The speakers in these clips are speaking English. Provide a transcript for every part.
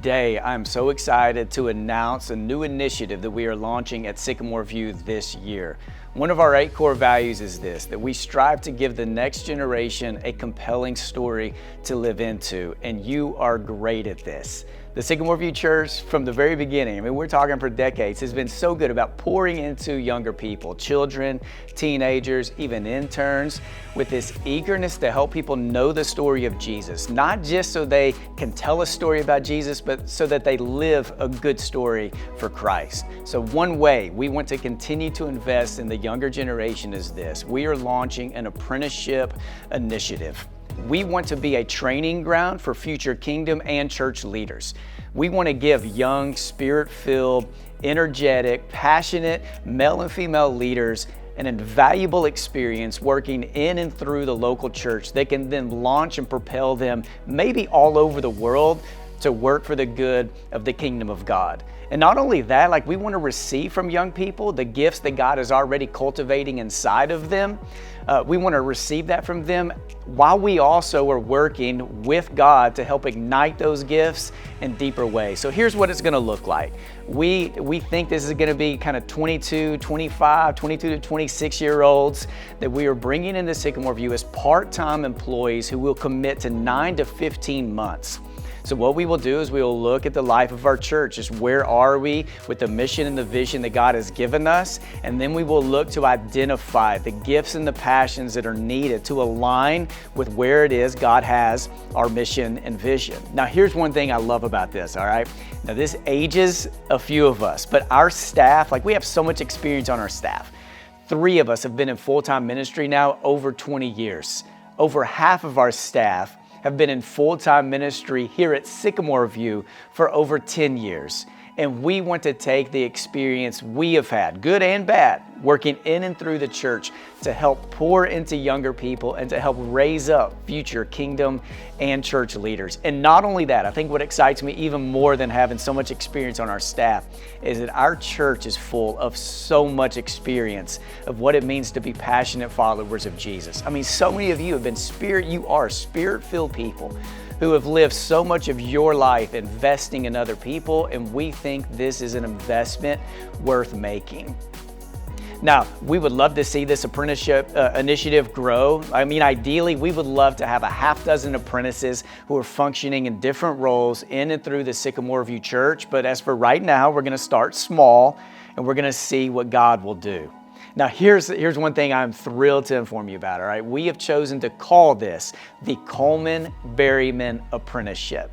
Today, I'm so excited to announce a new initiative that we are launching at Sycamore View this year. One of our 8 core values is this, that we strive to give the next generation a compelling story to live into, and you are great at this. The Sycamore View Church, from the very beginning, we're talking for decades, has been so good about pouring into younger people, children, teenagers, even interns, with this eagerness to help people know the story of Jesus, not just so they can tell a story about Jesus, but so that they live a good story for Christ. So one way we want to continue to invest in the younger generation is this. We are launching an Apprenticeship Initiative. We want to be a training ground for future kingdom and church leaders. We want to give young, spirit-filled, energetic, passionate male and female leaders an invaluable experience working in and through the local church that can then launch and propel them maybe all over the world to work for the good of the kingdom of God. And not only that, we want to receive from young people the gifts that God is already cultivating inside of them. We want to receive that from them while we also are working with God to help ignite those gifts in deeper ways. So here's what it's going to look like. We think this is going to be kind of 22 to 26 year olds that we are bringing into Sycamore View as part-time employees who will commit to 9 to 15 months. So what we will do is we will look at the life of our church, just where are we with the mission and the vision that God has given us, and then we will look to identify the gifts and the passions that are needed to align with where it is God has our mission and vision. Now here's one thing I love about this, all right? Now this ages a few of us, but our staff, we have so much experience on our staff. 3 of us have been in full-time ministry now over 20 years. Over half of our staff have been in full-time ministry here at Sycamore View for over 10 years. And we want to take the experience we have had, good and bad, working in and through the church to help pour into younger people and to help raise up future kingdom and church leaders. And not only that, I think what excites me even more than having so much experience on our staff is that our church is full of so much experience of what it means to be passionate followers of Jesus. So many of you have been spirit-filled people who have lived so much of your life investing in other people, and we think this is an investment worth making. Now, we would love to see this apprenticeship initiative grow. Ideally, we would love to have a half dozen apprentices who are functioning in different roles in and through the Sycamore View Church. But as for right now, we're going to start small, and we're going to see what God will do. Now, here's one thing I'm thrilled to inform you about, all right? We have chosen to call this the Coleman Berryman Apprenticeship.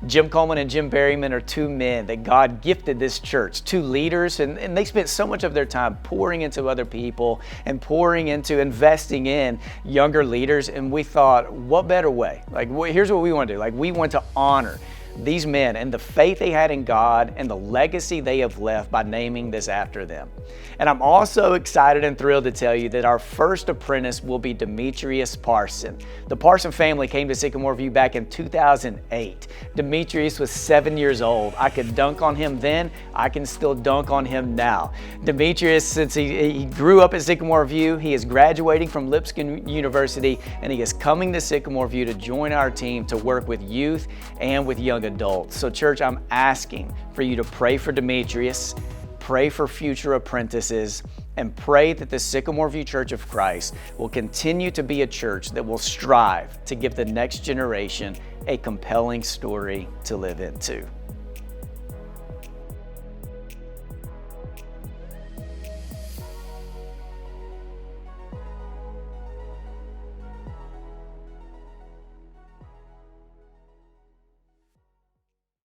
Jim Coleman and Jim Berryman are 2 men that God gifted this church, 2 leaders, and they spent so much of their time pouring into other people and pouring into investing in younger leaders. And we thought, what better way? Here's what we want to do. We want to honor these men and the faith they had in God and the legacy they have left by naming this after them. And I'm also excited and thrilled to tell you that our first apprentice will be Demetrius Parson. The Parson family came to Sycamore View back in 2008. Demetrius was 7 years old. I could dunk on him then, I can still dunk on him now. Demetrius, since he grew up at Sycamore View, he is graduating from Lipscomb University, and he is coming to Sycamore View to join our team to work with youth and with young adults. So church, I'm asking for you to pray for Demetrius, pray for future apprentices, and pray that the Sycamore View Church of Christ will continue to be a church that will strive to give the next generation a compelling story to live into.